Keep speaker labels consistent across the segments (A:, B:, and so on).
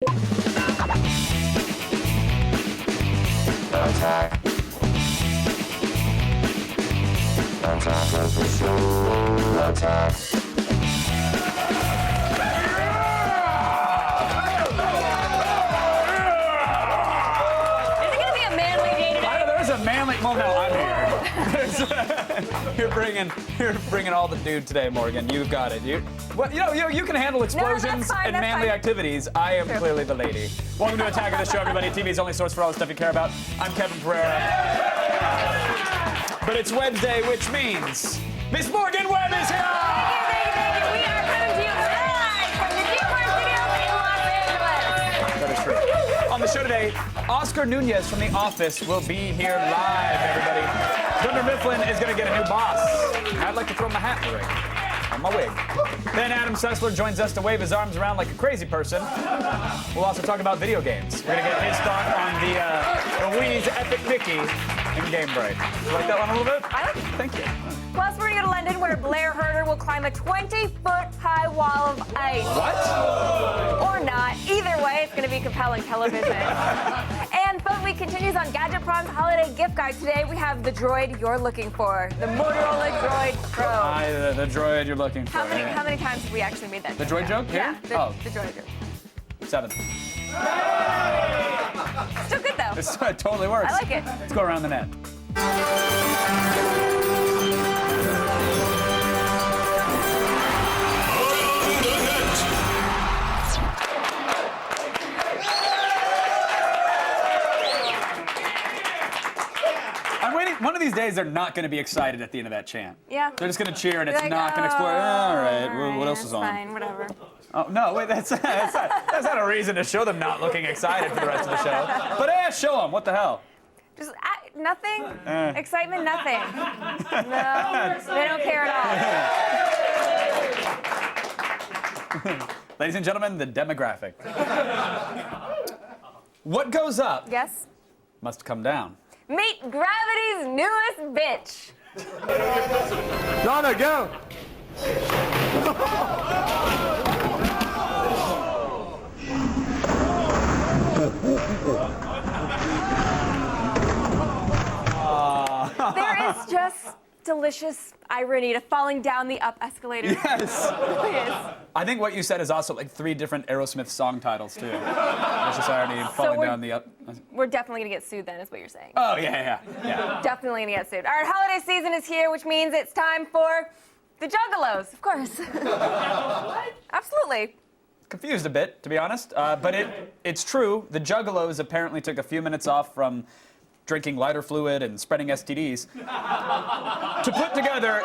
A: Attack of the show. Attack.
B: Well, no, I'm here. You're bringing all the dude today, Morgan. You've got it. You can handle explosions and manly activities. I am clearly the lady. Welcome to Attack of the Show, everybody. TV's only source for all the stuff you care about. I'm Kevin Pereira. But it's Wednesday, which means Miss Morgan Webb is here.
C: Thank you. We are coming to you live from the G4 Studios in Los Angeles.
B: That is true. On the show today, Oscar Nunez from The Office will be here live, everybody. Dunder Mifflin is going to get a new boss. I'd like to throw my hat in the ring. On my wig. Then Adam Sessler joins us to wave his arms around like a crazy person. We'll also talk about video games. We're going to get his thought on the Wii's Epic Mickey in Game Break. You like that one a little bit?
C: I like it.
B: Thank you.
C: Plus, we're going to go to London, where Blair Herter will climb a 20-foot-high wall of ice.
B: What?
C: Or not. Either way, it's going to be compelling television. And Phone Week continues on Gadget Pron's holiday gift guide. Today, we have the droid you're looking for, the Motorola Droid Pro.
B: The droid you're looking for.
C: How many times have we actually made that
B: The droid joke here?
C: Yeah, the droid joke.
B: 7.
C: Still good, though.
B: It totally works.
C: I like it.
B: Let's go around the net. I'm waiting. One of these days, they're not going to be excited at the end of that chant.
C: Yeah.
B: They're just going to cheer, and it's
C: Like,
B: not going to explode. All right. What else
C: that's
B: is on?
C: Fine, whatever.
B: Oh, no, wait, that's not a reason to show them not looking excited for the rest of the show. But show them. What the hell?
C: Just nothing. Excitement, nothing. No, they don't care at all.
B: Ladies and gentlemen, the demographic. What goes up
C: Yes?
B: must come down.
C: Meet gravity's newest bitch.
A: Donna, go.
C: There is just delicious irony to falling down the up escalator.
B: Yes.
C: Yes.
B: I think what you said is also like 3 different Aerosmith song titles, too. Delicious irony and falling down the up.
C: We're definitely gonna get sued then, is what you're saying.
B: Oh, yeah.
C: Definitely gonna get sued. All right, holiday season is here, which means it's time for the Juggalos, of course. Absolutely.
B: Confused a bit, to be honest. But it's true. The Juggalos apparently took a few minutes off from drinking lighter fluid and spreading STDs to put together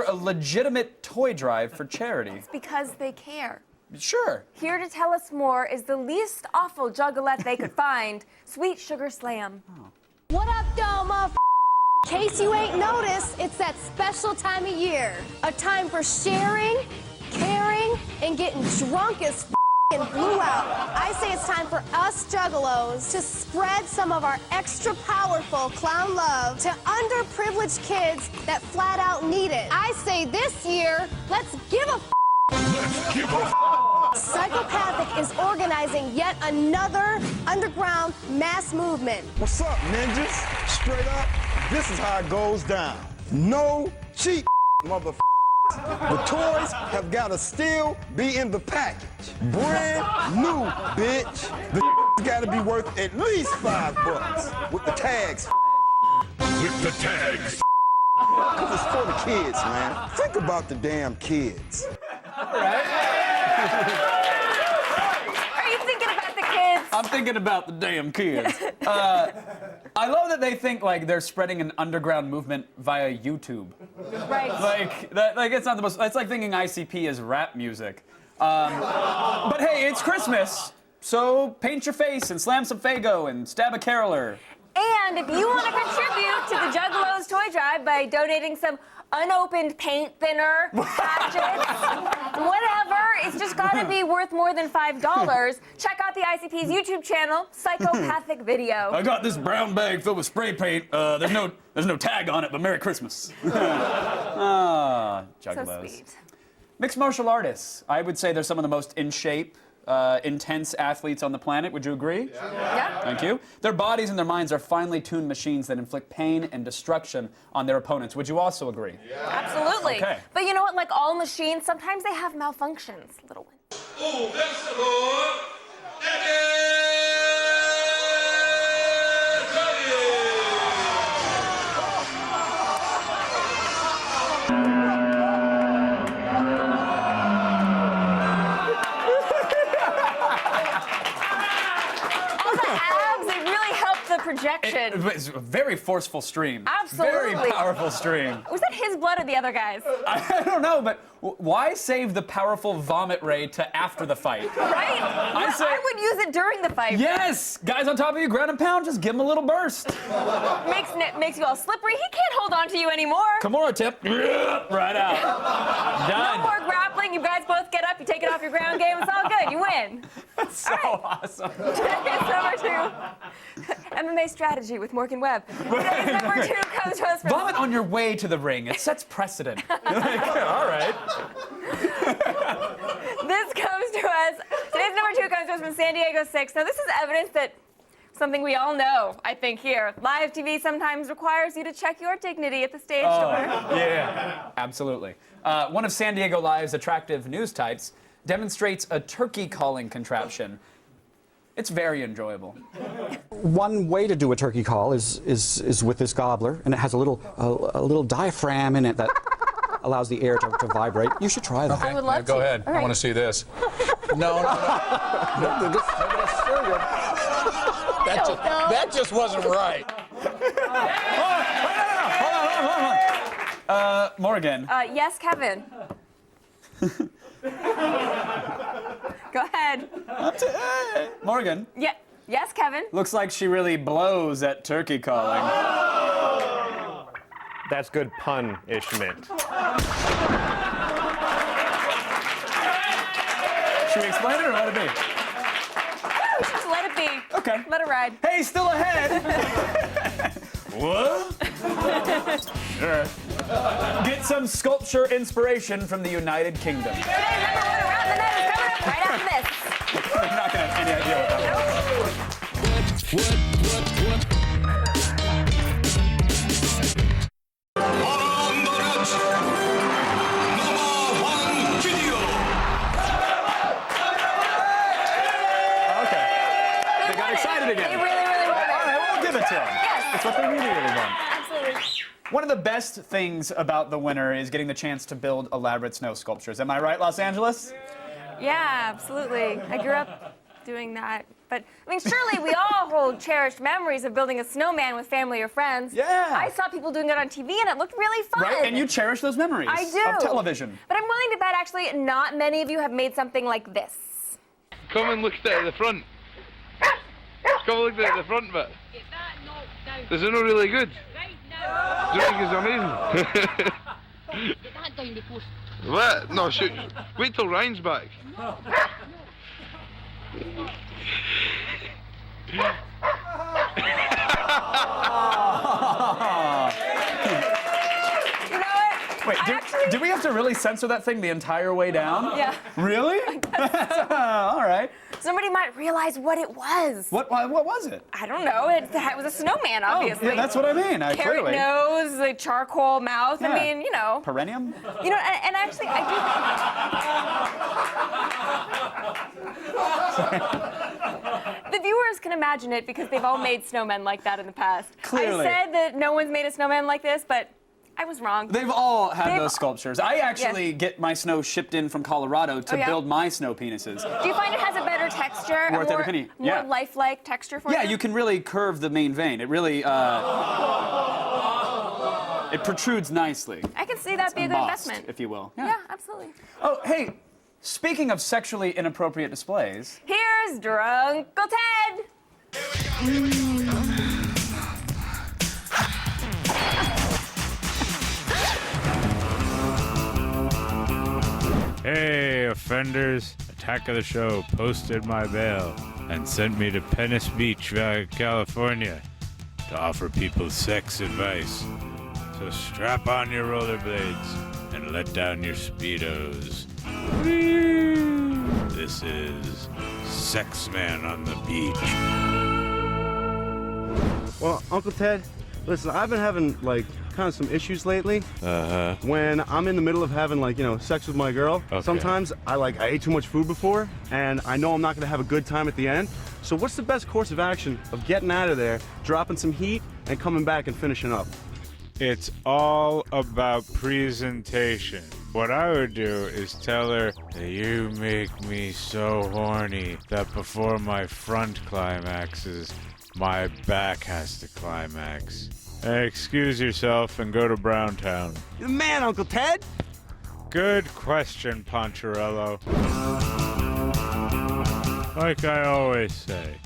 B: a legitimate toy drive for charity.
C: It's because they care.
B: Sure.
C: Here to tell us more is the least awful juggalette they could find, Sweet Sugar Slam.
D: What up, though, motherfucker? In case you ain't noticed, it's that special time of year. A time for sharing, caring, and getting drunk as and blew out. I say it's time for us Juggalos to spread some of our extra powerful clown love to underprivileged kids that flat out need it. I say this year, let's give a Psychopathic is organizing yet another underground mass movement.
E: What's up, ninjas? Straight up, this is how it goes down. No cheap, motherfucker. The toys have got to still be in the package. Brand new, bitch. The got to be worth at least $5 with the tags.
F: With the tags.
E: Because it's for the kids, man. Think about the damn kids.
B: All right.
C: Are you thinking about the kids?
B: I'm thinking about the damn kids. I love that they think like they're spreading an underground movement via YouTube.
C: Right.
B: Like it's not the most. It's like thinking ICP is rap music. But hey, it's Christmas, so paint your face and slam some Faygo and stab a caroler.
C: And if you want to contribute to the Juggalos toy drive by donating some unopened paint thinner, hatchets, whatever, it's just got to be worth more than $5. Check out the ICP's YouTube channel, Psychopathic Video.
B: I got this brown bag filled with spray paint. There's no tag on it, but Merry Christmas. Ah,
C: So
B: Juggalos.
C: sweet.
B: Mixed martial artists. I would say they're some of the most in shape, intense athletes on the planet. Would you agree?
C: Yeah.
B: Thank you. Their bodies and their minds are finely tuned machines that inflict pain and destruction on their opponents. Would you also agree?
C: Absolutely.
B: Okay.
C: But you know what? Like all machines, sometimes they have malfunctions. Little one. Projection.
B: It's a very forceful stream.
C: Absolutely.
B: Very powerful stream.
C: Was that his blood or the other guy's?
B: I don't know, but why save the powerful vomit ray to after the fight?
C: Right? I would use it during the fight.
B: Yes! Guys on top of you, ground and pound, just give him a little burst.
C: Makes you all slippery. He can't hold on to you anymore.
B: Kimura tip. Right out. Done.
C: No more grappling. You guys both get up. You take it off your ground game. It's all good. You win.
B: That's so awesome.
C: Today's number 2. MMA strategy with Morgan Webb. Today's number 2 comes to us from...
B: Vomit on your way to the ring. It sets precedent. All right.
C: This comes to us... Today's number 2 comes to us from San Diego 6. Now, this is evidence that something we all know, I think, here. Live TV sometimes requires you to check your dignity at the stage door.
B: Yeah, absolutely. One of San Diego Live's attractive news types demonstrates a turkey calling contraption. It's very enjoyable.
G: One way to do a turkey call is with this gobbler, and it has a little diaphragm in it that allows the air to vibrate. You should try that.
C: I would love to.
H: Go ahead.
C: All right.
H: I want to see this. No. That just wasn't right.
B: Hold on. Morgan.
C: Yes, Kevin. Go ahead.
B: Morgan.
C: Yeah. Yes, Kevin.
B: Looks like she really blows at turkey calling.
I: That's good punishment.
B: Should we explain it or let it be?
C: We should just let it be.
B: Okay.
C: Let it ride.
B: Hey, still ahead. What? Sure. Get some sculpture inspiration from the United Kingdom.
C: Today's number 1 around the net is coming up right after this.
B: I'm not gonna have any idea what that Okay. They got excited again.
C: They really, really want it.
B: All right, we'll give it to them.
C: Yes.
B: It's what they really want.
C: Absolutely.
B: One of the best things about the winter is getting the chance to build elaborate snow sculptures. Am I right, Los Angeles?
C: Yeah, absolutely. I grew up doing that. But, I mean, surely we all hold cherished memories of building a snowman with family or friends.
B: Yeah.
C: I saw people doing it on TV, and it looked really fun.
B: Right, and you cherish those memories
C: I do.
B: of television.
C: But I'm willing to bet, actually, not many of you have made something like this.
J: Come and look at the front. Come and look at the front bit.
K: Get that knocked down.
J: Is it not really good?
K: Right now.
J: Do you think it's amazing?
K: Get that down the post.
J: What? No, shoot. Wait till Ryan's back.
C: You know what?
B: Wait, do we have to really censor that thing the entire way down?
C: Yeah.
B: Really? All right.
C: Somebody might realize what it was.
B: What was it?
C: I don't know. It was a snowman, obviously.
B: Oh, yeah, that's what I mean.
C: Carrot
B: Clearly.
C: nose, like charcoal mouth.
B: Yeah.
C: I mean, you know.
B: Perennium?
C: You know, and actually, I do. The viewers can imagine it because they've all made snowmen like that in the past.
B: Clearly.
C: I said that no one's made a snowman like this, but I was wrong.
B: They've all had
C: They've-
B: those sculptures. I actually get my snow shipped in from Colorado to
C: Oh, yeah?
B: build my snow penises.
C: Do you find it has a better texture?
B: Worth
C: a
B: every penny.
C: more
B: Yeah.
C: lifelike texture for
B: Yeah,
C: you?
B: you can really curve the main vein. It really, it protrudes nicely.
C: I can see that be a good
B: Embossed,
C: investment.
B: if you will.
C: Yeah, absolutely.
B: Oh, hey, speaking of sexually inappropriate displays,
C: Here's Drunkle Ted.
L: Hey, offenders. Attack of the Show posted my bail and sent me to Venice Beach, California to offer people sex advice. So strap on your rollerblades and let down your Speedos This is Sex Man on the Beach.
M: Well, Uncle Ted, listen, I've been having, like, kind of some issues lately.
L: Uh-huh.
M: When I'm in the middle of having, like, you know, sex with my girl, sometimes I ate too much food before, and I know I'm not gonna have a good time at the end. So what's the best course of action of getting out of there, dropping some heat, and coming back and finishing up?
L: It's all about presentation. What I would do is tell her that you make me so horny that before my front climaxes, my back has to climax. Excuse yourself and go to Browntown.
M: Man, Uncle Ted!
L: Good question, Poncherello. Like I always say,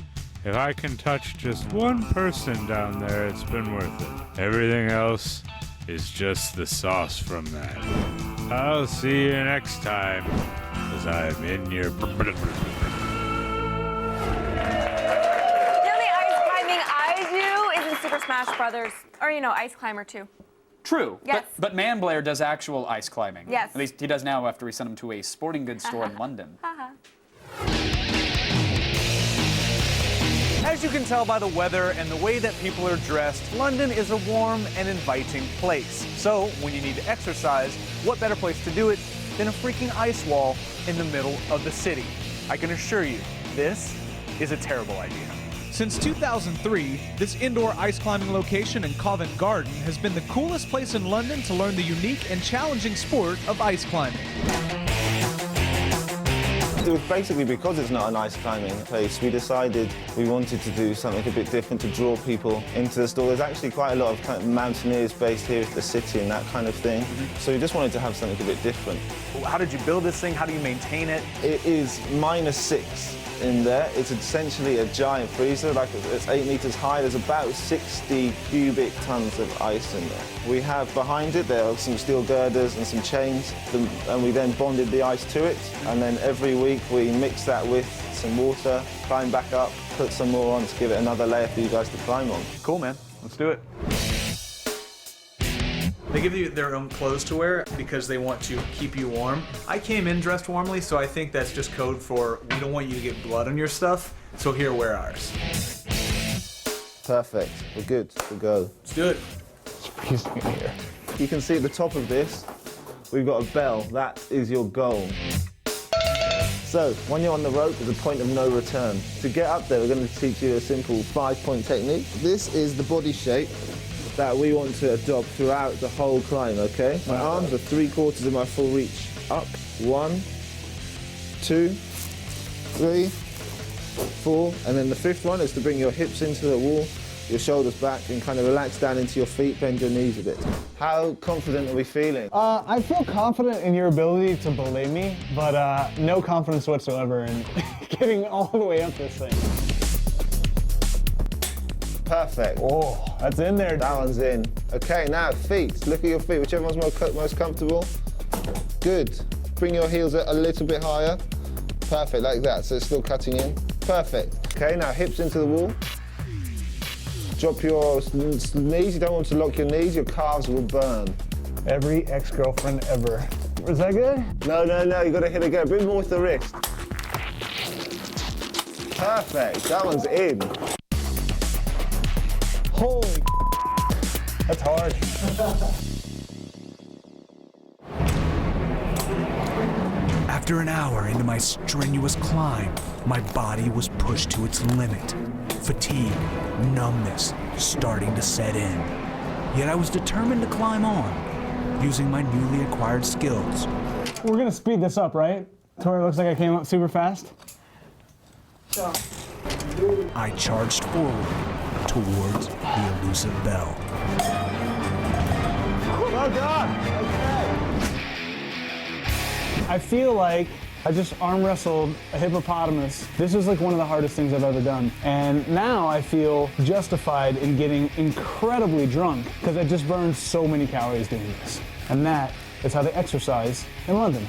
L: if I can touch just one person down there, it's been worth it. Everything else is just the sauce from that. I'll see you next time, as I'm in your...
C: The only ice climbing I do is in Super Smash Brothers, or Ice Climber 2.
B: True.
C: Yes.
B: But Man Blair does actual ice climbing.
C: Yes.
B: At least he does now after we sent him to a sporting goods store in London.
N: As you can tell by the weather and the way that people are dressed, London is a warm and inviting place. So, when you need to exercise, what better place to do it than a freaking ice wall in the middle of the city? I can assure you, this is a terrible idea.
O: Since 2003, this indoor ice climbing location in Covent Garden has been the coolest place in London to learn the unique and challenging sport of ice climbing.
P: It was basically because it's not an ice climbing place, we decided we wanted to do something a bit different to draw people into the store. There's actually quite a lot of kind of mountaineers based here at the city and that kind of thing. So we just wanted to have something a bit different.
N: How did you build this thing? How do you maintain it?
P: It is -6 in there. It's essentially a giant freezer, like it's 8 meters high. There's about 60 cubic tons of ice in there. We have behind it, there are some steel girders and some chains, and we then bonded the ice to it. And then every week we mix that with some water, climb back up, put some more on to give it another layer for you guys to climb on.
N: Cool, man. Let's do it. They give you their own clothes to wear because they want to keep you warm. I came in dressed warmly, so I think that's just code for we don't want you to get blood on your stuff, so here, wear ours.
P: Perfect. We're good to go.
N: Let's do it.
P: Here. You can see at the top of this, we've got a bell. That is your goal. So, when you're on the rope, there's a point of no return. To get up there, we're going to teach you a simple 5-point technique. This is the body shape that we want to adopt throughout the whole climb, okay? My arms are 3/4 of my full reach. Up, 1, 2, 3, 4, and then the 5th one is to bring your hips into the wall, your shoulders back, and kind of relax down into your feet, bend your knees a bit. How confident are we feeling?
Q: I feel confident in your ability to belay me, but no confidence whatsoever in getting all the way up this thing.
P: Perfect.
Q: Oh, that's in there.
P: That one's in. Okay, now feet. Look at your feet, whichever one's most comfortable. Good. Bring your heels a little bit higher. Perfect, like that, so it's still cutting in. Perfect. Okay, now hips into the wall. Drop your knees. You don't want to lock your knees, your calves will burn.
Q: Every ex-girlfriend ever. Was that good?
P: No, you gotta hit again. A bit more with the wrist. Perfect, that one's in.
Q: Holy that's hard.
O: After an hour into my strenuous climb, my body was pushed to its limit. Fatigue, numbness, starting to set in. Yet I was determined to climb on, using my newly acquired skills.
Q: We're gonna speed this up, right? To where it looks like I came up super fast? Sure.
O: I charged forward towards the elusive bell.
Q: Well done! Okay. I feel like I just arm wrestled a hippopotamus. This is like one of the hardest things I've ever done. And now I feel justified in getting incredibly drunk because I just burned so many calories doing this. And that is how they exercise in London.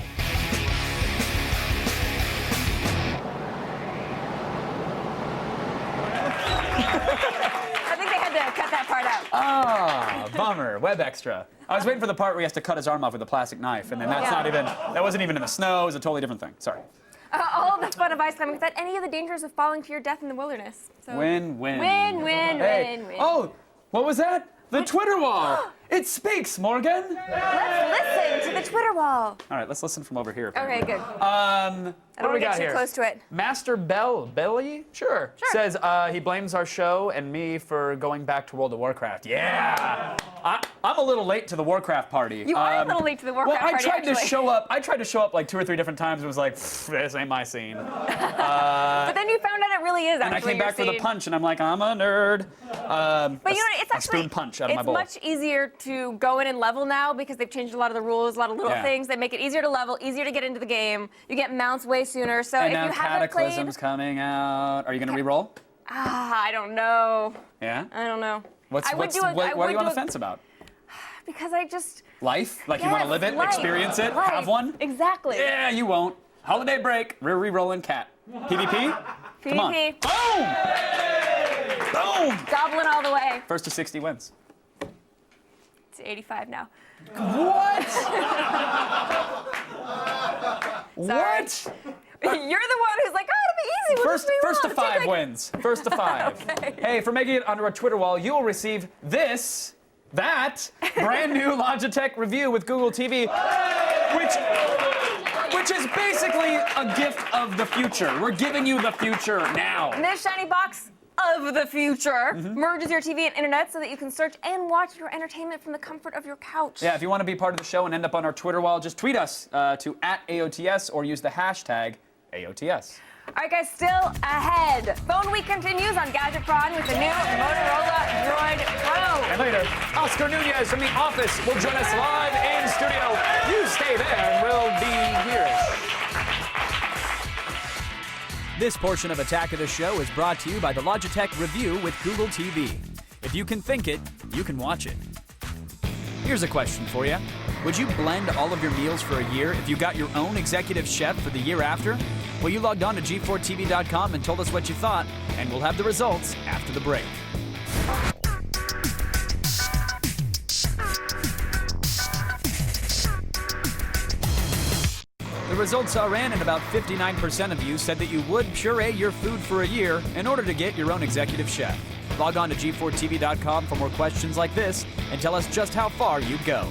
C: I think they had to cut that part out.
B: Ah, bummer. Web extra. I was waiting for the part where he has to cut his arm off with a plastic knife, and then that's not even, that wasn't even in the snow. It was a totally different thing. Sorry.
C: All the fun of ice climbing without any of the dangers of falling to your death in the wilderness. So
B: Win.
C: Win, win,
B: Hey.
C: win, win.
B: Oh, what was that? The Twitter wall. It speaks, Morgan.
C: Let's listen to the Twitter wall.
B: All right, let's listen from over here.
C: Okay, good.
B: What do
C: don't
B: we
C: get
B: got
C: too
B: here?
C: close to it.
B: Master Belly? Sure. Says he blames our show and me for going back to World of Warcraft. Yeah. I'm a little late to the Warcraft party.
C: You are a little late to the Warcraft
B: party.
C: party,
B: I tried to show up like 2 or 3 different times and was like, this ain't my scene.
C: But then you found out it really is actually
B: And I came
C: your
B: back for the
C: scene.
B: punch, and I'm like, I'm a nerd.
C: But you know, it's
B: a
C: actually
B: spoon punch out of my
C: it's
B: bowl.
C: much easier to go in and level now because they've changed a lot of the rules, a lot of little
B: Yeah.
C: things that make it easier to level, easier to get into the game. You get mounts way sooner. So
B: And
C: if
B: now
C: you haven't played,
B: Cataclysm's coming out. Are you gonna re-roll?
C: I don't know.
B: Yeah.
C: I don't know.
B: What
C: I would do a-
B: what
C: I
B: are
C: would
B: you on
C: do
B: the
C: a-
B: fence about?
C: Because I just
B: Life? Like you want to live it,
C: life,
B: experience it,
C: life.
B: have one?
C: Exactly.
B: Yeah, you won't. Holiday break. We're re-rolling cat. PvP? Come on.
C: PvP.
B: Boom! Boom!
C: Goblin all the way.
B: First to 60 wins.
C: It's 85 now.
B: What?
C: What? You're the one who's like, oh, it'll be easy. We'll
B: First
C: just
B: to
C: re-roll.
B: 5 wins. First to 5.
C: Okay.
B: Hey, for making it onto our Twitter wall, you will receive that brand new Logitech review with Google TV, which is basically a gift of the future. We're giving you the future now.
C: And this shiny box of the future merges your TV and internet so that you can search and watch your entertainment from the comfort of your couch.
B: Yeah, if you want to be part of the show and end up on our Twitter wall, just tweet us to @AOTS or use the hashtag AOTS.
C: All right, guys, still ahead. Phone Week continues on Gadget Prawn with the new Motorola Droid Pro.
B: And later, Oscar Nunez from The Office will join us live in studio. You stay there and we'll be here.
R: This portion of Attack of the Show is brought to you by the Logitech Review with Google TV. If you can think it, you can watch it. Here's a question for you. Would you blend all of your meals for a year if you got your own executive chef for the year after? Well, you logged on to G4TV.com and told us what you thought, and we'll have the results after the break. The results are in, and about 59% of you said that you would puree your food for a year in order to get your own executive chef. Log on to G4TV.com for more questions like this and tell us just how far you'd go.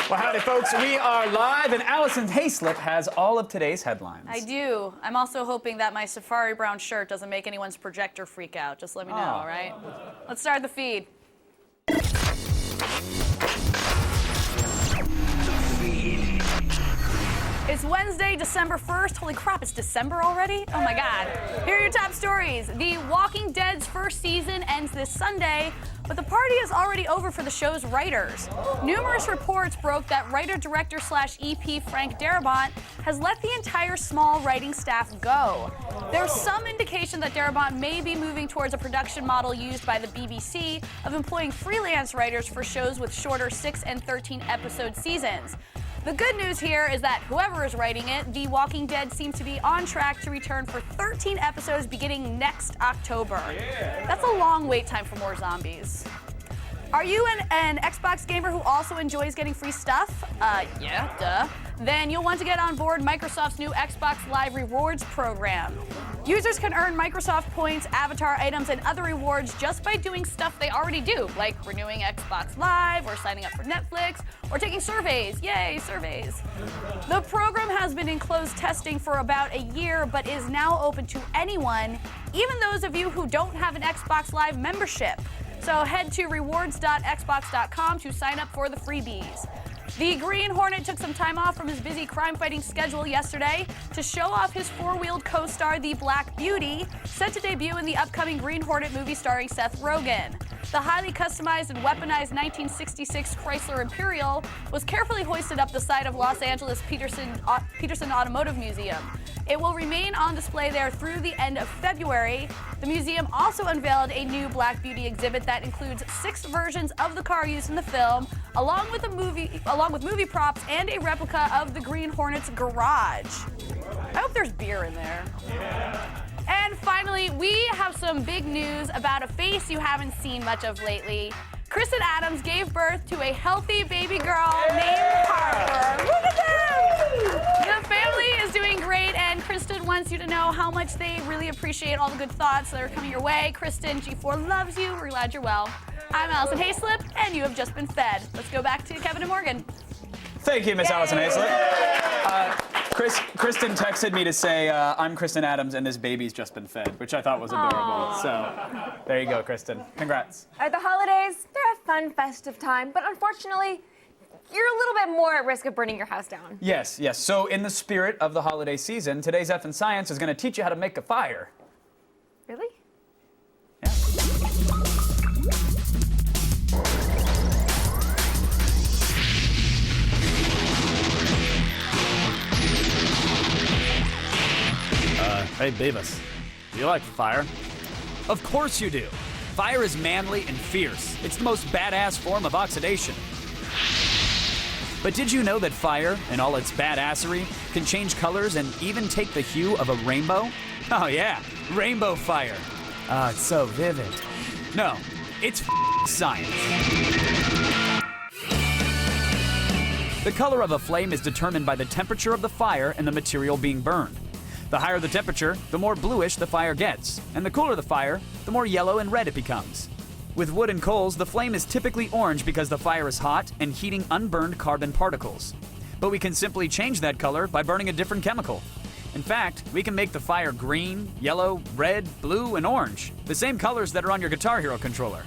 B: Well, howdy, folks. We are live, and Allison Hayslip has all of today's headlines.
S: I do. I'm also hoping that my safari brown shirt doesn't make anyone's projector freak out. Just let me know, all right? Let's start the feed. It's Wednesday, December 1st. Holy crap, it's December already? Oh my God. Here are your top stories. The Walking Dead's first season ends this Sunday, but the party is already over for the show's writers. Numerous reports broke that writer-director/EP Frank Darabont has let the entire small writing staff go. There's some indication that Darabont may be moving towards a production model used by the BBC of employing freelance writers for shows with shorter 6 and 13 episode seasons. The good news here is that whoever is writing it, The Walking Dead seems to be on track to return for 13 episodes beginning next October. That's a long wait time for more zombies. Are you an Xbox gamer who also enjoys getting free stuff? Yeah, duh. Then you'll want to get on board Microsoft's new Xbox Live Rewards program. Users can earn Microsoft points, avatar items, and other rewards just by doing stuff they already do, like renewing Xbox Live, or signing up for Netflix, or taking surveys. Yay, surveys. The program has been in closed testing for about a year, but is now open to anyone, even those of you who don't have an Xbox Live membership. So head to rewards.xbox.com to sign up for the freebies. The Green Hornet took some time off from his busy crime-fighting schedule yesterday to show off his four-wheeled co-star, the Black Beauty, set to debut in the upcoming Green Hornet movie starring Seth Rogen. The highly customized and weaponized 1966 Chrysler Imperial was carefully hoisted up the side of Los Angeles Peterson Automotive Museum. It will remain on display there through the end of February. The museum also unveiled a new Black Beauty exhibit that includes 6 versions of the car used in the film, along with movie props and a replica of the Green Hornet's garage. I hope there's beer in there. And finally, we have some big news about a face you haven't seen much of lately. Kristen Adams gave birth to a healthy baby girl named Harper. Look at them! The family is doing great, and Kristen wants you to know how much they really appreciate all the good thoughts that are coming your way. Kristen, G4 loves you. We're glad you're well. I'm Allison Hayslip, and you have just been fed. Let's go back to Kevin and Morgan.
B: Thank you, Miss Allison Hayslip. Kristen texted me to say, I'm Kristen Adams and this baby's just been fed, which I thought was adorable.
C: Aww.
B: So there you go, Kristen. Congrats.
C: The holidays, they're a fun, festive time, but unfortunately, you're a little bit more at risk of burning your house down.
B: Yes, yes. So in the spirit of the holiday season, today's F in Science is going to teach you how to make a fire.
C: Really?
T: Hey, Beavis, do you like fire?
R: Of course you do. Fire is manly and fierce. It's the most badass form of oxidation. But did you know that fire, in all its badassery, can change colors and even take the hue of a rainbow? Oh yeah, rainbow fire. Oh, it's so vivid. No, it's science. The color of a flame is determined by the temperature of the fire and the material being burned. The higher the temperature, the more bluish the fire gets, and the cooler the fire, the more yellow and red it becomes. With wood and coals, the flame is typically orange because the fire is hot and heating unburned carbon particles. But we can simply change that color by burning a different chemical. In fact, we can make the fire green, yellow, red, blue, and orange, the same colors that are on your Guitar Hero controller.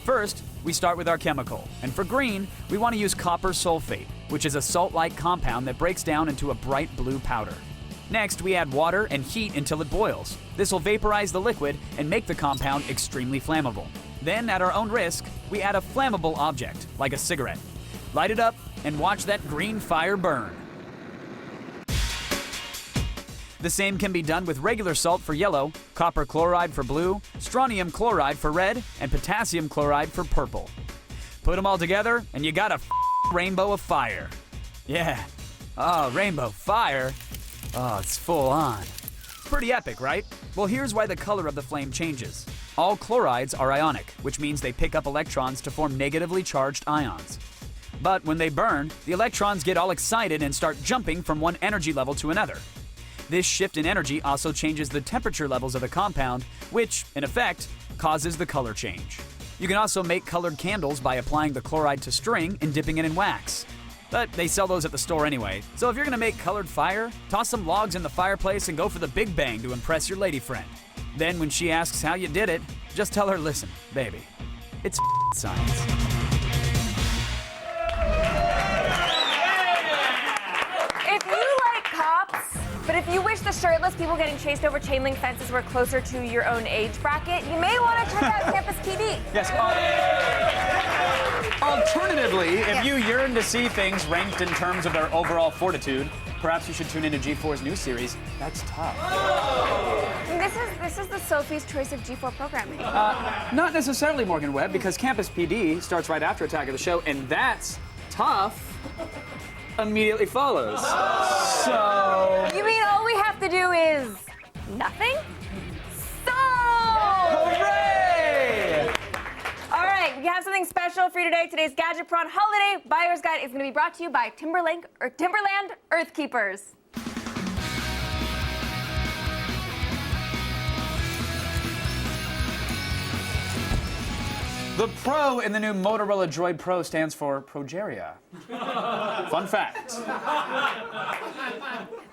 R: First, we start with our chemical, and for green, we want to use copper sulfate, which is a salt-like compound that breaks down into a bright blue powder. Next, we add water and heat until it boils. This will vaporize the liquid and make the compound extremely flammable. Then, at our own risk, we add a flammable object, like a cigarette. Light it up and watch that green fire burn. The same can be done with regular salt for yellow, copper chloride for blue, strontium chloride for red, and potassium chloride for purple. Put them all together, and you got a rainbow of fire. Yeah. Oh, rainbow fire. Oh, it's full on. Pretty epic, right? Well, here's why the color of the flame changes. All chlorides are ionic, which means they pick up electrons to form negatively charged ions. But when they burn, the electrons get all excited and start jumping from one energy level to another. This shift in energy also changes the temperature levels of the compound, which, in effect, causes the color change. You can also make colored candles by applying the chloride to string and dipping it in wax. But they sell those at the store anyway, so if you're gonna make colored fire, toss some logs in the fireplace and go for the big bang to impress your lady friend. Then when she asks how you did it, just tell her, listen, baby, it's science.
C: If you like cops, but if you wish the shirtless people getting chased over chain link fences were closer to your own age bracket, you may want to check out Campus PD.
B: Yes. Alternatively, if you yearn to see things ranked in terms of their overall fortitude, perhaps you should tune into G4's new series, That's Tough.
C: This is the Sophie's Choice of G4 programming.
B: Not necessarily, Morgan Webb, because Campus PD starts right after Attack of the Show, and That's Tough immediately follows. So...
C: You mean all we have to do is nothing? Hooray! All right, we have something special for you today. Today's Gadget Prawn Holiday Buyer's Guide is going to be brought to you by Timberland Earthkeepers.
B: The Pro in the new Motorola Droid Pro stands for Progeria. Fun fact.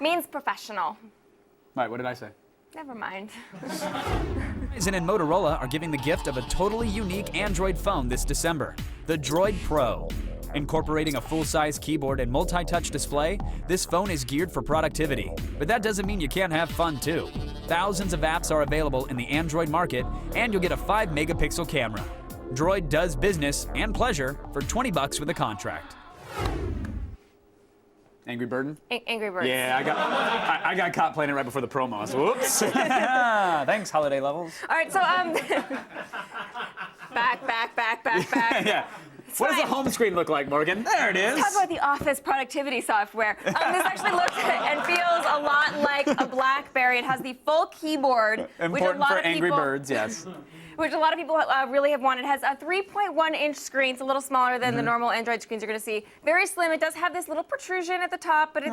C: Means professional.
B: Right, what did I say?
C: Never mind.
R: Verizon and Motorola are giving the gift of a totally unique Android phone this December, the Droid Pro. Incorporating a full-size keyboard and multi-touch display, this phone is geared for productivity. But that doesn't mean you can't have fun too. Thousands of apps are available in the Android market, and you'll get a 5-megapixel camera. Droid does business and pleasure for $20 with a contract.
B: Angry Bird?
C: Angry Birds.
B: Yeah, I got caught playing it right before the promos. Whoops. Thanks, Holiday Levels.
C: All right, so back.
B: Yeah. What does the home screen look like, Morgan? There it is.
C: Let's talk about the office productivity software. This actually looks and feels a lot like a BlackBerry. It has the full keyboard, which a
B: Important
C: lot
B: for
C: of
B: Angry
C: people,
B: Birds, yes.
C: which a lot of people really have wanted. It has a 3.1-inch screen. It's a little smaller than the normal Android screens you're going to see. Very slim. It does have this little protrusion at the top, but it's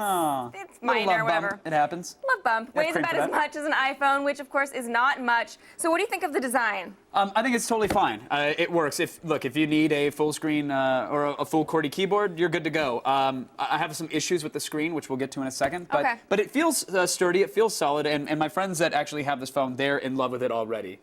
C: minor,
B: Little love
C: whatever.
B: bump. It happens.
C: Love bump.
B: Yeah,
C: Weighs
B: cream
C: about
B: for
C: as
B: that.
C: much as an iPhone, which of course is not much. So what do you think of the design?
B: I think it's totally fine. It works. If you need a full screen or a full QWERTY keyboard, you're good to go. I have some issues with the screen, which we'll get to in a second. But it feels sturdy. It feels solid. And my friends that actually have this phone, they're in love with it already.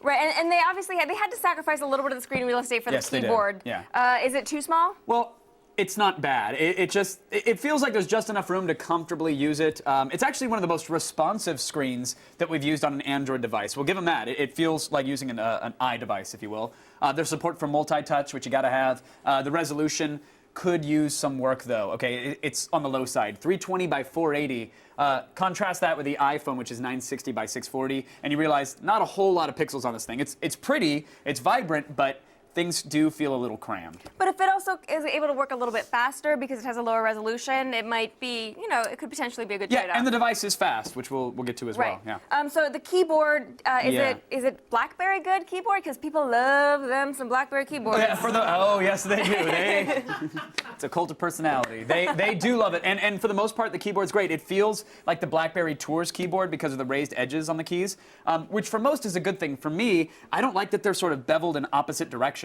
C: Right, and they obviously had to sacrifice a little bit of the screen real estate for the keyboard.
B: They did. Yeah.
C: Is it too small?
B: Well, it's not bad. It feels like there's just enough room to comfortably use it. It's actually one of the most responsive screens that we've used on an Android device. We'll give them that. It feels like using an iDevice, if you will. There's support for multi-touch, which you got to have. The resolution could use some work, though. Okay, it's on the low side. 320 by 480. Contrast that with the iPhone, which is 960 by 640, and you realize not a whole lot of pixels on this thing. It's pretty, it's vibrant, but things do feel a little crammed.
C: But if it also is able to work a little bit faster because it has a lower resolution, it might be, it could potentially be a good trade-off.
B: Yeah, and the device is fast, which we'll get to as well. Yeah.
C: So the keyboard, is it BlackBerry good keyboard? Because people love them some BlackBerry keyboards.
B: Oh, yes, they do. It's a cult of personality. They do love it, and for the most part, the keyboard's great. It feels like the BlackBerry Tours keyboard because of the raised edges on the keys, which for most is a good thing. For me, I don't like that they're sort of beveled in opposite directions.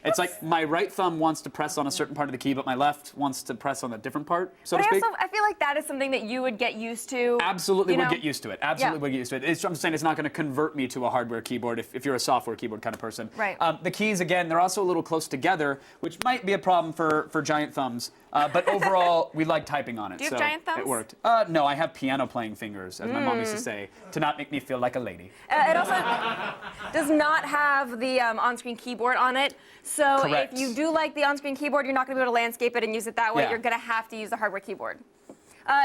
B: It's like my right thumb wants to press on a certain part of the key, but my left wants to press on a different part, so to speak.
C: I feel like that is something that you would get used to.
B: Absolutely would get used to it. Absolutely would get used to it. I'm saying it's not going to convert me to a hardware keyboard if you're a software keyboard kind of person.
C: Right.
B: The keys, again, they're also a little close together, which might be a problem for giant thumbs. But overall, we like typing on it.
C: Do you have giant thumbs?
B: It worked. No, I have piano-playing fingers, as my mom used to say, to not make me feel like a lady.
C: It also does not have the on-screen keyboard on it. So
B: Correct.
C: if you do like the on-screen keyboard, you're not going to be able to landscape it and use it that way.
B: Yeah.
C: You're going to have to use the hardware keyboard.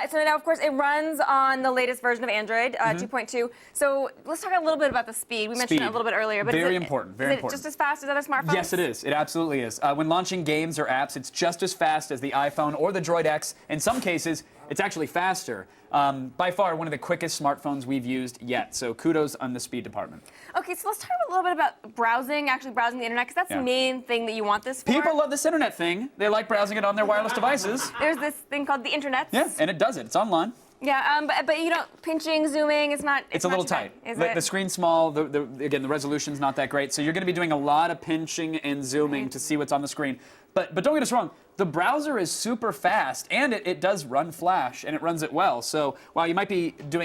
C: So now, of course, it runs on the latest version of Android, 2.2. So let's talk a little bit about the speed. We mentioned it a little bit earlier. But
B: Very
C: is it
B: important.
C: just as fast as other smartphones?
B: Yes, it is. It absolutely is. When launching games or apps, it's just as fast as the iPhone or the Droid X. In some cases, it's actually faster. By far, one of the quickest smartphones we've used yet. So kudos on the speed department.
C: Okay, so let's talk a little bit about browsing, actually browsing the internet, because that's the main thing that you want this for.
B: People love this internet thing. They like browsing it on their wireless devices.
C: There's this thing called the internet.
B: Yeah, and it does it. It's online.
C: Yeah, but you know, pinching, zooming, it's not.
B: It's a little tight.
C: Is
B: The
C: it?
B: screen's small. Again, the resolution's not that great. So you're going to be doing a lot of pinching and zooming to see what's on the screen. But don't get us wrong. The browser is super fast, and it does run Flash, and it runs it well. So while you might be you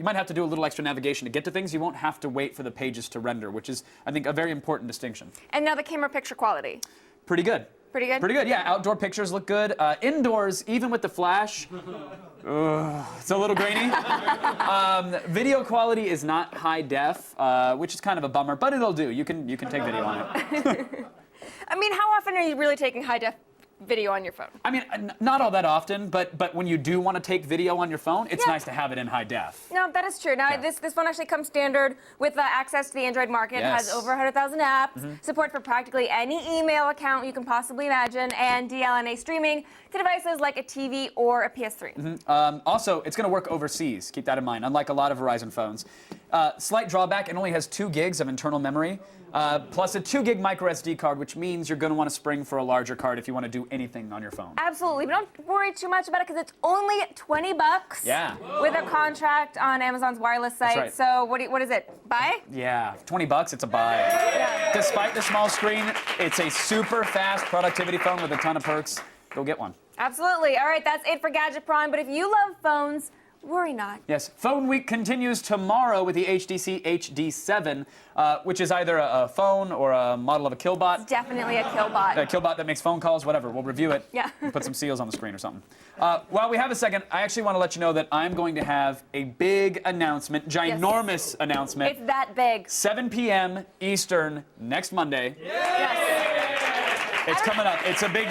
B: might have to do a little extra navigation to get to things, you won't have to wait for the pages to render, which is, I think, a very important distinction.
C: And now the camera picture quality.
B: Pretty good.
C: Pretty good?
B: Pretty good, yeah. Outdoor pictures look good. Indoors, even with the flash, it's a little grainy. Video quality is not high def, which is kind of a bummer, but it'll do. You can take video on it.
C: I mean, how often are you really taking high def video on your phone?
B: I mean, not all that often, but when you do want to take video on your phone, it's nice to have it in high def.
C: No, that is true. Now, this phone actually comes standard with access to the Android market. It has over 100,000 apps, support for practically any email account you can possibly imagine, and DLNA streaming to devices like a TV or a PS3.
B: Also, it's going to work overseas. Keep that in mind, unlike a lot of Verizon phones. Slight drawback, it only has 2 gigs of internal memory, plus a 2 gig micro SD card, which means you're going to want to spring for a larger card if you want to do anything on your phone.
C: Absolutely, but don't worry too much about it because it's only $20 with a contract on Amazon's wireless site.
B: That's right.
C: So what is it? Buy?
B: Yeah, $20, it's a buy. Despite the small screen, it's a super fast productivity phone with a ton of perks. Go get one.
C: Absolutely. All right, that's it for Gadget Prime. But if you love phones, worry not.
B: Yes, Phone Week continues tomorrow with the HTC HD7, which is either a phone or a model of a killbot.
C: It's definitely a killbot.
B: A killbot that makes phone calls, whatever. We'll review it.
C: Yeah.
B: And put some seals on the screen or something. While we have a second, I actually want to let you know that I'm going to have a big announcement, ginormous announcement.
C: It's that big.
B: 7 p.m. Eastern next Monday.
C: Yes.
B: It's coming up. It's a big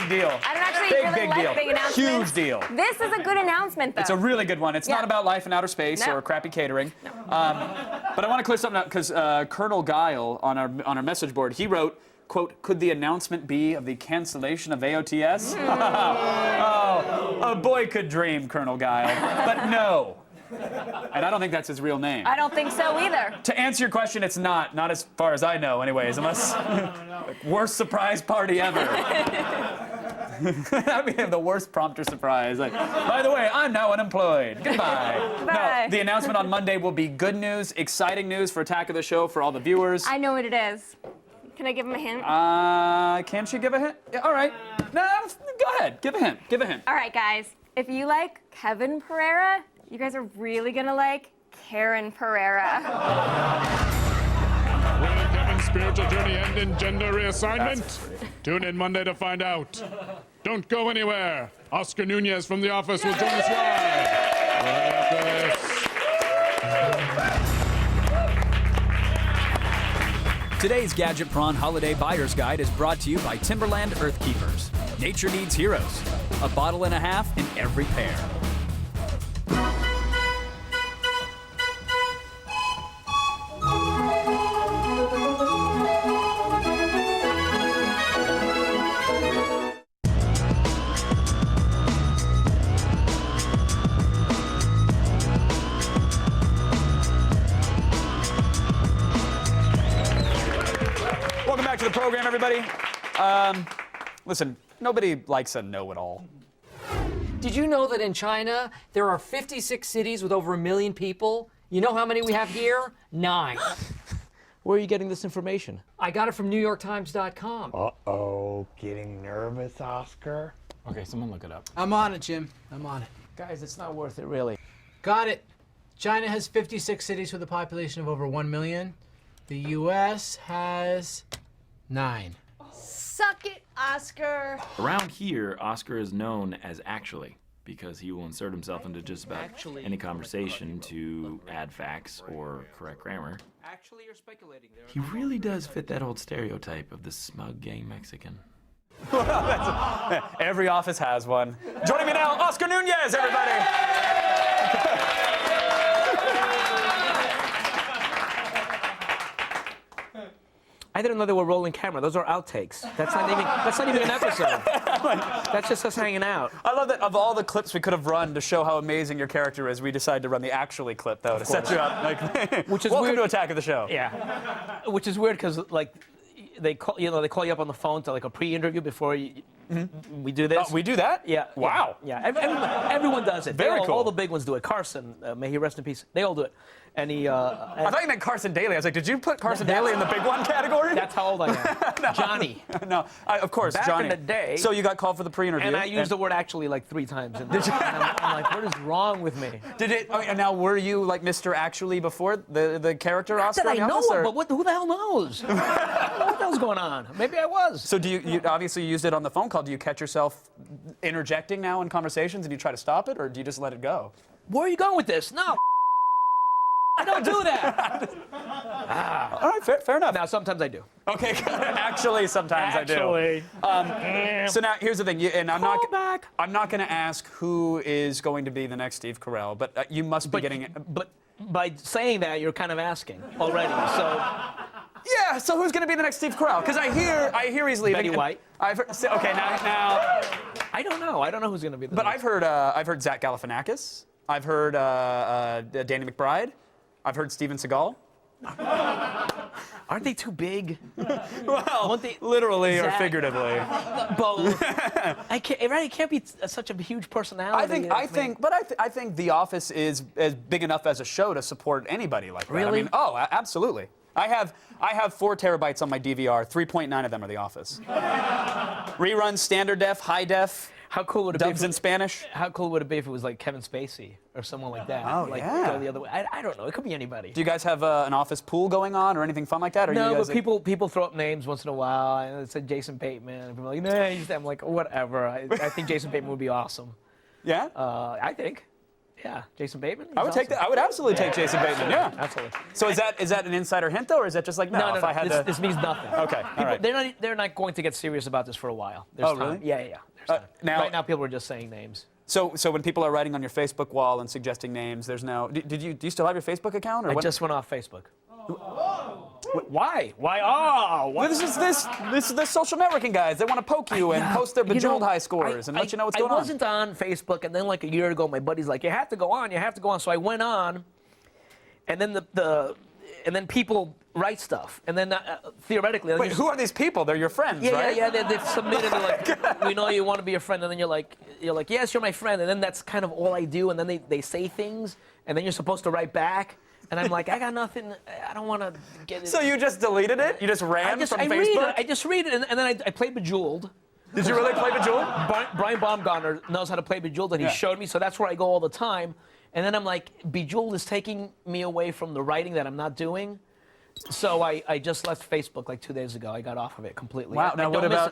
B: deal.
C: I don't actually really
B: big
C: like
B: deal.
C: big announcements.
B: Huge deal.
C: This is a good announcement, though.
B: It's a really good one. It's not about life in outer space or crappy catering. No. But I want to clear something up because Colonel Guile on our message board, he wrote, quote, "Could the announcement be of the cancellation of AOTS?" Oh, a boy could dream, Colonel Guile. But no. And I don't think that's his real name.
C: I don't think so either.
B: To answer your question, it's not. Not as far as I know, anyways. Unless like, worst surprise party ever. That'd be the worst prompter surprise. Like, by the way, I'm now unemployed. Goodbye.
C: Bye.
B: No, the announcement on Monday will be good news, exciting news for Attack of the Show for all the viewers.
C: I know what it is. Can I give him a hint?
B: Can she give a hint? Yeah, all right. No, go ahead. Give a hint. Give a hint.
C: All right, guys. If you like Kevin Pereira, you guys are really gonna like Karen Pereira.
F: Will Kevin's spiritual journey end in gender reassignment? Tune in Monday to find out. Don't go anywhere. Oscar Nunez from The Office will join us live. Right after this.
R: Today's Gadget Prawn Holiday Buyer's Guide is brought to you by Timberland Earthkeepers. Nature needs heroes. A bottle and a half in every pair.
B: Welcome back to the program, everybody. Listen, nobody likes a know-it-all.
U: Did you know that in China, there are 56 cities with over 1 million people? You know how many we have here? 9.
V: Where are you getting this information?
U: I got it from NewYorkTimes.com.
V: Uh-oh, getting nervous, Oscar?
T: Okay, someone look it up.
W: I'm on it, Jim. I'm on it.
V: Guys, it's not worth it, really.
W: Got it. China has 56 cities with a population of over 1 million. The U.S. has 9.
D: Suck it, Oscar.
X: Around here, Oscar is known as Actually, because he will insert himself into just about any conversation to add facts or correct grammar.
V: Actually, you're speculating there.
X: He really does fit that old stereotype of the smug gang Mexican.
B: Every office has one. Joining me now, Oscar Nunez, everybody.
V: I didn't know they were rolling camera. Those are outtakes. That's not even an episode. That's just us hanging out.
B: I love that of all the clips we could have run to show how amazing your character is, we decided to run the Actually clip, though, to set you up. Like,
V: which is
B: welcome
V: weird.
B: to Attack of the Show.
V: Yeah. Which is weird because, like, they call you up on the phone to, like, a pre-interview before we do this.
B: Oh, we do that?
V: Yeah.
B: Wow.
V: Yeah. Everyone does it.
B: Very cool.
V: All the big ones do it. Carson, may he rest in peace. They all do it. And he.
B: I thought you meant Carson Daly. I was like, did you put Carson Daly in the big one category?
V: That's how old I am.
B: No.
V: Johnny.
B: No, of course,
V: Back
B: Johnny.
V: in the day.
B: So you got called for the pre-interview.
V: And I used the word actually like 3 times. And I'm like, what is wrong with me?
B: Did it? Oh, now, were you like Mr. Actually before the character Oscar?
V: Did I
B: in the
V: know
B: office,
V: it?
B: or?
V: But who the hell knows? I don't know what the hell's going on. Maybe I was.
B: So do you obviously used it on the phone call? Do you catch yourself interjecting now in conversations and you try to stop it, or do you just let it go?
V: Where are you going with this? No. I don't do that.
B: All right, fair enough.
V: Now, sometimes I do.
B: Okay, actually, sometimes I do. So now, here's the thing, and I'm not going to ask who is going to be the next Steve Carell, but you must be getting it.
V: But by saying that, you're kind of asking already. So.
B: Yeah. So who's going to be the next Steve Carell? Because I hear he's leaving.
V: Betty White.
B: I've heard, okay, now.
V: I don't know. I don't know who's going to be the.
B: But
V: next.
B: I've heard Zach Galifianakis. I've heard Danny McBride. I've heard Steven Seagal.
V: Aren't they too big?
B: Well, literally or figuratively.
V: Both. It can't be such a huge personality.
B: I think The Office is big enough as a show to support anybody like that.
V: Really?
B: I mean, absolutely. I have 4 terabytes on my DVR. 3.9 of them are The Office. Reruns, standard def, high def.
V: How cool would it
B: dubs
V: be?
B: In Spanish.
V: How cool would it be if it was like Kevin Spacey or someone like that?
B: Oh,
V: like,
B: yeah.
V: Go the other way. I don't know. It could be anybody.
B: Do you guys have an Office pool going on or anything fun like that? Or
V: No,
B: you guys
V: but people throw up names once in a while. And it said Jason Bateman. And people are like, nah. I'm like, whatever. I think Jason Bateman would be awesome.
B: Yeah?
V: I think. Yeah, Jason Bateman.
B: I would take that. I would absolutely take Jason Bateman. Yeah,
V: absolutely.
B: So is that an insider hint though, or is that just like
V: no?
B: If I had to...
V: This means nothing.
B: Okay, all right.
V: They're not going to get serious about this for a while. There's time.
B: Really?
V: Yeah. There's time. Right now, people are just saying names.
B: So when people are writing on your Facebook wall and suggesting names, there's no. Do you still have your Facebook account? Or
V: I just went off Facebook.
B: Why?
V: Why? Oh, why?
B: This is the social networking guys. They want to poke you and post their Bejeweled high scores and let you know what's going on.
V: I wasn't on Facebook, and then like a year ago, my buddy's like, "You have to go on. You have to go on." So I went on, and then and then people write stuff, and then theoretically.
B: Wait, who are these people? They're your friends, right?
V: Yeah. They've submitted. They're like, "We know you want to be a friend," and then you're like, "Yes, you're my friend," and then that's kind of all I do, and then they say things, and then you're supposed to write back. And I'm like, I got nothing. I don't want to get it.
B: So you just deleted it? You just ran from Facebook?
V: I just read it, and then I played Bejeweled.
B: Did you really play Bejeweled?
V: Brian Baumgartner knows how to play Bejeweled, and he showed me, so that's where I go all the time. And then I'm like, Bejeweled is taking me away from the writing that I'm not doing. So I just left Facebook like 2 days ago. I got off of it completely.
B: Wow. Now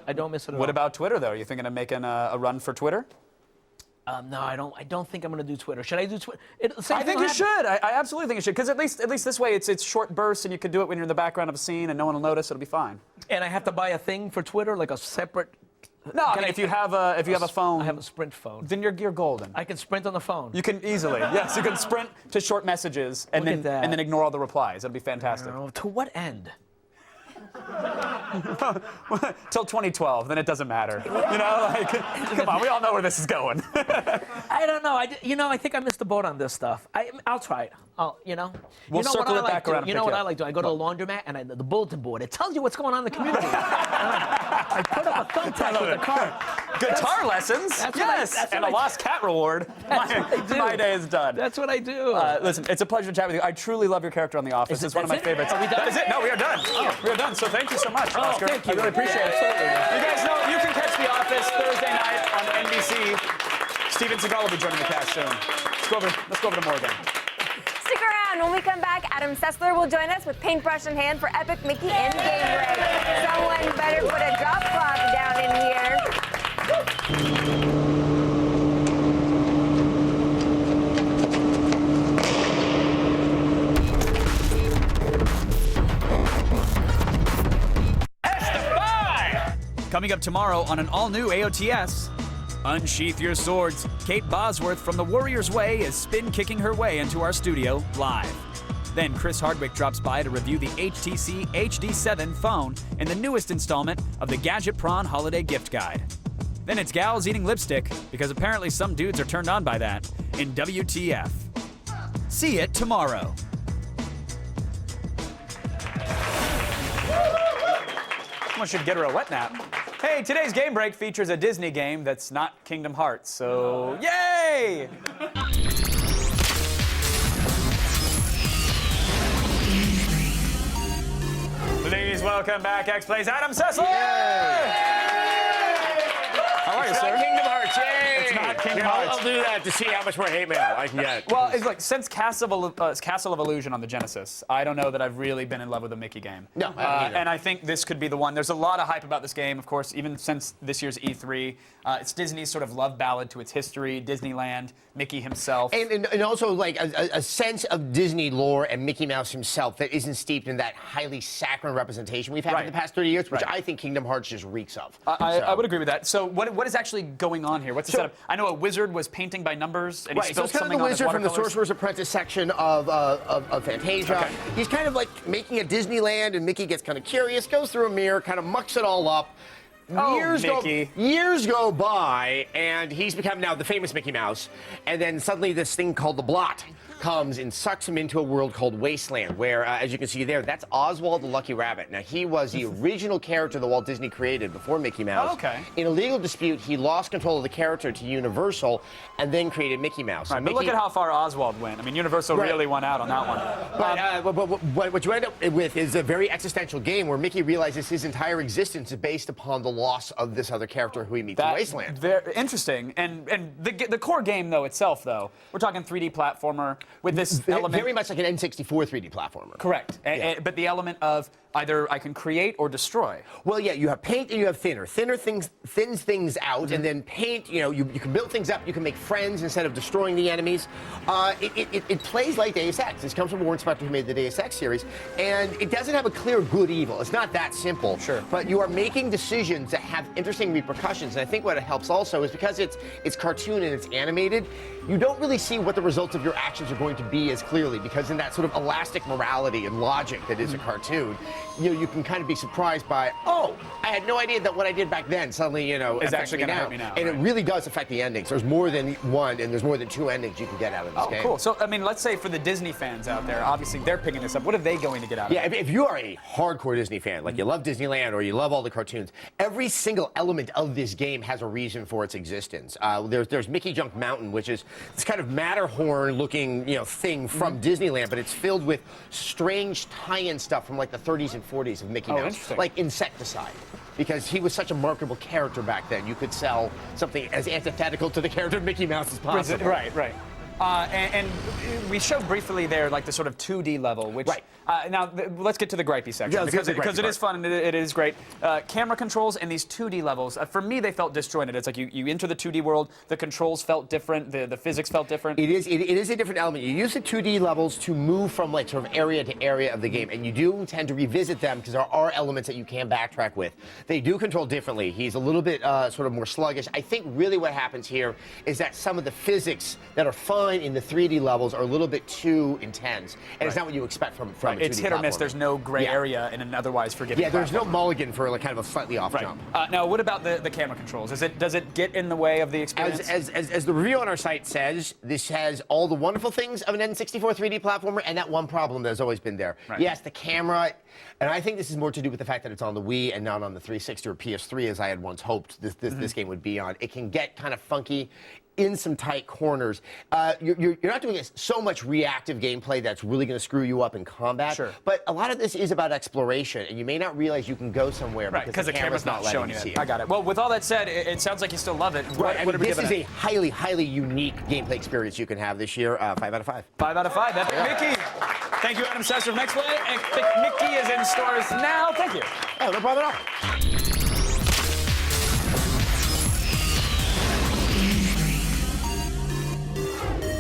V: I don't miss it at all.
B: What about Twitter, though? Are you thinking of making a run for Twitter?
V: No, I don't think I'm going to do Twitter. Should I do Twitter?
B: I think you should. I absolutely think you should. Because at least this way, it's short bursts, and you can do it when you're in the background of a scene, and no one will notice. It'll be fine.
V: And I have to buy a thing for Twitter, like a separate.
B: No, I mean, if you have a phone,
V: I have a Sprint phone.
B: Then you're golden.
V: I can sprint on the phone.
B: You can easily, yes, you can sprint to short messages and then ignore all the replies. It'll be fantastic.
V: To what end?
B: Till 2012, then it doesn't matter. You know, like, come on, we all know where this is going.
V: I don't know. I think I missed the boat on this stuff. I'll try it.
B: We'll circle it back around.
V: You know what I like doing? I go to the laundromat and the bulletin board. It tells you what's going on in the community. I put up a thumbtack with the car.
B: Guitar lessons, yes, and a lost cat reward. My day is done.
V: That's what I do.
B: Listen, it's a pleasure to chat with you. I truly love your character on The Office. It's one of my favorites.
V: Are we done?
B: That is it. No, we are done. We are done. So thank you so much, Oscar.
V: Thank you.
B: I really appreciate it. You guys know you can catch The Office Thursday night on NBC. Steven Seagal will be joining the cast soon. Let's go over to Morgan.
C: Stick around. When we come back, Adam Sessler will join us with paintbrush in hand for epic Mickey and game break. Someone better put a drop cloth down in here.
R: Coming up tomorrow on an all-new AOTS, unsheath your swords. Kate Bosworth from The Warrior's Way is spin-kicking her way into our studio live. Then Chris Hardwick drops by to review the HTC HD7 phone in the newest installment of the Gadget Prawn Holiday Gift Guide. Then it's gals eating lipstick, because apparently some dudes are turned on by that, in WTF. See it tomorrow.
B: Someone should get her a wet nap. Hey, today's game break features a Disney game that's not Kingdom Hearts, so yay! Please welcome back X-Play's Adam Sessler! How are you, sir?
A: Kingdom Hearts, yay!
B: It's not Kingdom Hearts.
A: I'll do that to see how much more hate mail I can get.
B: Well, it's like, since Castle of Illusion on the Genesis, I don't know that I've really been in love with a Mickey game.
A: No, I haven't either.
B: And I think this could be the one. There's a lot of hype about this game, of course, even since this year's E3. It's Disney's sort of love ballad to its history, Disneyland, Mickey himself.
A: And also, like, a sense of Disney lore and Mickey Mouse himself that isn't steeped in that highly saccharine representation we've had for the past 30 years, which I think Kingdom Hearts just reeks of.
B: I would agree with that. So what is actually going on here? What's the setup? I know a wizard was painting by numbers, and he spilled something on his
A: wizard from the
B: watercolors.
A: Sorcerer's Apprentice section of Fantasia. Okay. He's kind of like making a Disneyland, and Mickey gets kind of curious, goes through a mirror, kind of mucks it all up. Years go by, and he's become now the famous Mickey Mouse. And then suddenly this thing called the Blot comes and sucks him into a world called Wasteland, where, as you can see there, that's Oswald the Lucky Rabbit. Now, he was the original character that Walt Disney created before Mickey Mouse.
B: Oh, okay.
A: In a legal dispute, he lost control of the character to Universal and then created Mickey Mouse.
B: Right, but look at how far Oswald went. I mean, Universal really won out on that one.
A: But what you end up with is a very existential game where Mickey realizes his entire existence is based upon the loss of this other character who he meets in Wasteland.
B: Very interesting. And the core game, though, itself, though, we're talking 3D platformer with this element.
A: Very much like an N64 3D platformer.
B: Correct. But the element of either I can create or destroy.
A: Well, yeah, you have paint and you have thinner. Thinner thins things out, and then paint, you can build things up, you can make friends instead of destroying the enemies. It plays like Deus Ex. This comes from Warren Spector, who made the Deus Ex series, and it doesn't have a clear good-evil. It's not that simple.
B: Sure.
A: But you are making decisions that have interesting repercussions, and I think what it helps also is because it's cartoon and it's animated, you don't really see what the results of your actions are are going to be as clearly, because in that sort of elastic morality and logic that is a cartoon, you can kind of be surprised by, oh, I had no idea that what I did back then suddenly,
B: is
A: affects
B: actually going to hurt me now.
A: And
B: right.
A: it really does affect the endings. There's more than one, and there's more than 2 endings you can get out of this game.
B: Oh, cool. So, I mean, let's say for the Disney fans out there, obviously they're picking this up. What are they going to get out of it?
A: Yeah, if you are a hardcore Disney fan, like you love Disneyland or you love all the cartoons, every single element of this game has a reason for its existence. There's Mickey Junk Mountain, which is this kind of Matterhorn-looking thing from Disneyland, but it's filled with strange tie-in stuff from like the 30s and 40s of Mickey Mouse, like Insecticide. Because he was such a marketable character back then, you could sell something as antithetical to the character of Mickey Mouse as possible.
B: Right. And we showed briefly there, like the sort of 2D level, which now let's get to the gripey section because it is fun and it is great. Camera controls and these 2D levels, for me, they felt disjointed. It's like you enter the 2D world, the controls felt different, the physics felt different.
A: It is a different element. You use the 2D levels to move from like sort of area to area of the game, and you do tend to revisit them because there are elements that you can backtrack with. They do control differently. He's a little bit sort of more sluggish. I think really what happens here is that some of the physics that are fun in the 3D levels are a little bit too intense, and it's not what you expect from a 2D
B: It's hit or miss.
A: platformer.
B: The's no gray area in an otherwise forgiving.
A: Yeah, there's no mulligan for like kind of a slightly off jump.
B: Now, what about the camera controls? Does it get in the way of the experience?
A: As the review on our site says, this has all the wonderful things of an N64 3D platformer and that one problem that has always been there.
B: Right.
A: Yes, the camera, and I think this is more to do with the fact that it's on the Wii and not on the 360 or PS3 as I had once hoped this game would be on. It can get kind of funky in some tight corners. You're not doing so much reactive gameplay that's really going to screw you up in combat. Sure. But a lot of this is about exploration, and you may not realize you can go somewhere because the camera's not
B: showing
A: letting you see
B: it. I got it. Well, with all that said, it sounds like you still love it.
A: This is a highly, highly unique gameplay experience you can have this year. 5 out of 5.
B: 5 out of 5. Epic Mickey. Thank you, Adam Sessler. Next play, Epic Mickey is in stores now. Thank you.
A: Oh, no problem at all.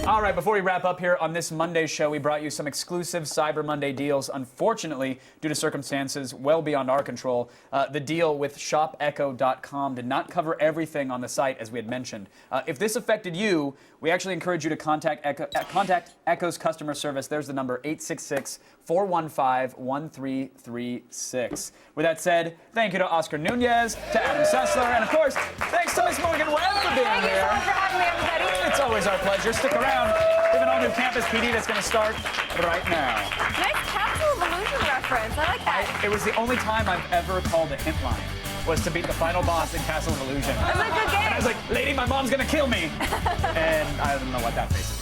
B: All right, before we wrap up here on this Monday show, we brought you some exclusive Cyber Monday deals. Unfortunately, due to circumstances well beyond our control, the deal with shopecho.com did not cover everything on the site, as we had mentioned. If this affected you, we actually encourage you to contact Echo's customer service. There's the number, 866-415-1336. With that said, thank you to Oscar Nunez, to Adam Sessler, and of course, thanks to Miss Morgan Webb for being here.
C: Thank you so much for having me, everybody.
B: It's always our pleasure. Stick around. We have an all-new Campus PD that's going to start right now.
C: Nice Castle of Illusion reference. I like that.
B: It was the only time I've ever called a hint line, was to beat the final boss in Castle of Illusion.
C: That's a good game.
B: And I was like, lady, my mom's going to kill me. And I don't know what that face is.